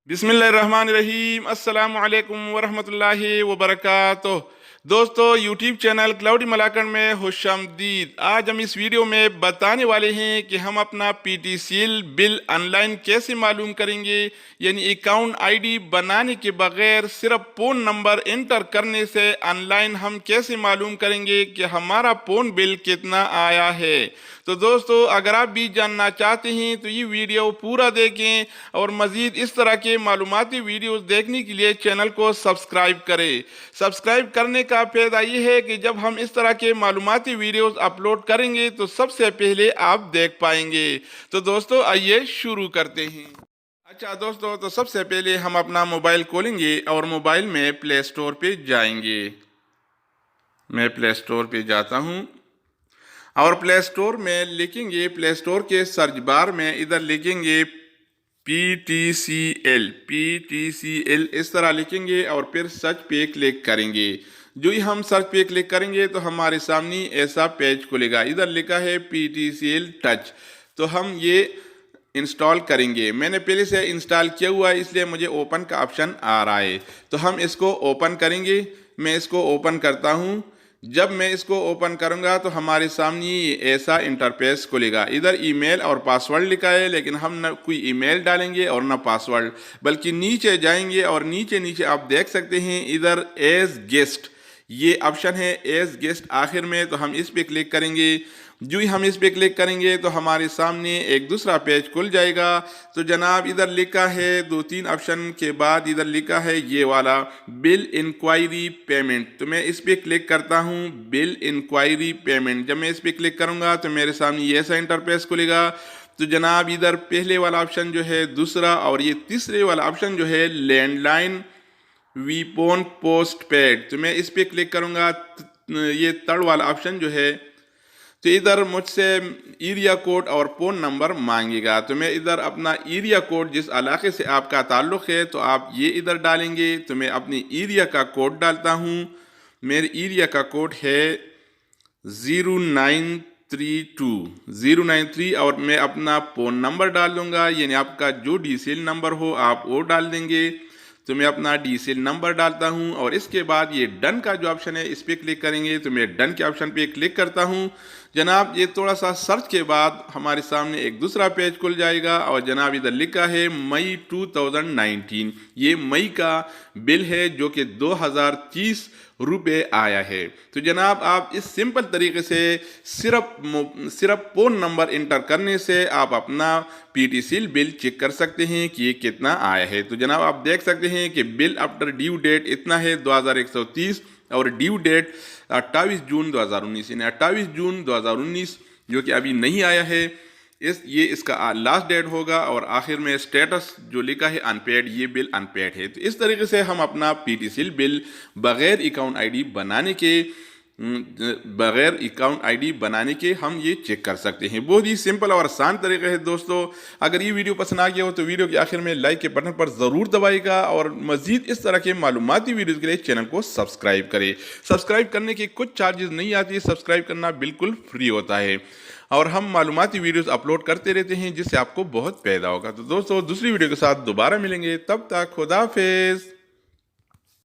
बिस्मिल्लाहिर्रहमानिर्रहीम अस्सलामु अलैकुम वरहमतुल्लाहि वबरकातुह। दोस्तों, यूट्यूब चैनल क्लाउडी मलाकन में खुशामदीद। आज हम इस वीडियो में बताने वाले हैं कि हम अपना पीटीसीएल बिल ऑनलाइन कैसे मालूम करेंगे, यानी अकाउंट आईडी बनाने के बगैर सिर्फ फ़ोन नंबर इंटर करने से ऑनलाइन हम कैसे मालूम करेंगे कि हमारा फ़ोन बिल कितना आया है। तो दोस्तों, अगर आप भी जानना चाहते हैं तो ये वीडियो पूरा देखें और मज़ीद इस तरह के मालूमाती वीडियोस देखने के लिए चैनल को सब्सक्राइब करें। सब्सक्राइब करने का फ़ायदा ये है कि जब हम इस तरह के मालूमाती वीडियोस अपलोड करेंगे तो सबसे पहले आप देख पाएंगे। तो दोस्तों, आइए शुरू करते हैं। अच्छा दोस्तों, तो सबसे पहले हम अपना मोबाइल खोलेंगे और मोबाइल में प्ले स्टोर पे जाएंगे। मैं प्ले स्टोर पे जाता हूँ और प्ले स्टोर में लिखेंगे, प्ले स्टोर के सर्च बार में इधर लिखेंगे PTCL इस तरह लिखेंगे और फिर सर्च पे क्लिक करेंगे। जो ही हम सर्च पे क्लिक करेंगे तो हमारे सामने ऐसा पेज खुलेगा। इधर लिखा है PTCL टच, तो हम ये इंस्टॉल करेंगे। मैंने पहले से इंस्टॉल किया हुआ है इसलिए मुझे ओपन का ऑप्शन आ रहा है, तो हम इसको ओपन करेंगे। मैं इसको ओपन करता हूँ। जब मैं इसको ओपन करूंगा तो हमारे सामने ऐसा इंटरफेस खुलेगा। इधर ईमेल और पासवर्ड लिखा है, लेकिन हम न कोई ईमेल डालेंगे और न पासवर्ड, बल्कि नीचे जाएंगे और नीचे नीचे आप देख सकते हैं इधर एज गेस्ट ये ऑप्शन है, एज गेस्ट आखिर में, तो हम इस पे क्लिक करेंगे। जो ही हम इस पे क्लिक करेंगे तो हमारे सामने एक दूसरा पेज खुल जाएगा। तो जनाब, इधर लिखा है दो तीन ऑप्शन के बाद इधर लिखा है ये वाला बिल इंक्वायरी पेमेंट, तो मैं इस पे क्लिक करता हूँ, बिल इंक्वायरी पेमेंट। जब मैं इस पे क्लिक करूँगा तो मेरे सामने ये ऐसा इंटरफेस खुलेगा। तो जनाब, इधर पहले वाला ऑप्शन जो है, दूसरा और ये तीसरे वाला ऑप्शन जो है लैंडलाइन वीपोन पोस्ट पेड, तो मैं इस पे क्लिक करूँगा। ये थर्ड वाला ऑप्शन जो है, तो इधर मुझसे एरिया कोड और फ़ोन नंबर मांगेगा। तो मैं इधर अपना एरिया कोड, जिस इलाके से आपका ताल्लुक़ है, तो आप ये इधर डालेंगे। तो मैं अपनी एरिया का कोड डालता हूँ। मेरे एरिया का कोड है 0932 और मैं अपना फ़ोन नंबर डाल दूँगा, यानी आपका जो डीसीएल नंबर हो आप वो डाल देंगे। तो मैं अपना डीसीएल नंबर डालता हूं और इसके बाद ये डन का जो ऑप्शन है इस पर क्लिक करेंगे। तो मैं डन के ऑप्शन पे क्लिक करता हूं। जनाब, ये थोड़ा सा सर्च के बाद हमारे सामने एक दूसरा पेज खुल जाएगा और जनाब इधर लिखा है मई 2019। ये मई का बिल है जो कि 2030 रुपये आया है। तो जनाब, आप इस सिंपल तरीके से सिर्फ फ़ोन नंबर इंटर करने से आप अपना पीटीसीएल बिल चेक कर सकते हैं कि ये कितना आया है। तो जनाब, आप देख सकते हैं कि बिल आफ्टर ड्यू डेट इतना है 2130 और ड्यू डेट 28 जून 2019, यानी 28 जून 2019 जो कि अभी नहीं आया है। ये इसका लास्ट डेट होगा और आखिर में स्टेटस जो लिखा है अनपेड, ये बिल अनपेड है। तो इस तरीके से हम अपना पीटीसीएल बिल बगैर अकाउंट आईडी बनाने के हम ये चेक कर सकते हैं। बहुत ही सिंपल और आसान तरीका है। दोस्तों, अगर ये वीडियो पसंद आ गया हो तो वीडियो के आखिर में लाइक के बटन पर ज़रूर दबाएगा और मज़ीद इस तरह के मालूमाती वीडियोज़ के लिए चैनल को सब्सक्राइब करें। सब्सक्राइब करने के कुछ चार्जेस नहीं आती, सब्सक्राइब करना बिल्कुल फ्री होता है और हम मालूमाती वीडियोस अपलोड करते रहते हैं जिससे आपको बहुत फ़ायदा होगा। तो दोस्तों, दूसरी वीडियो के साथ दोबारा मिलेंगे, तब तक खुदा हाफिज़।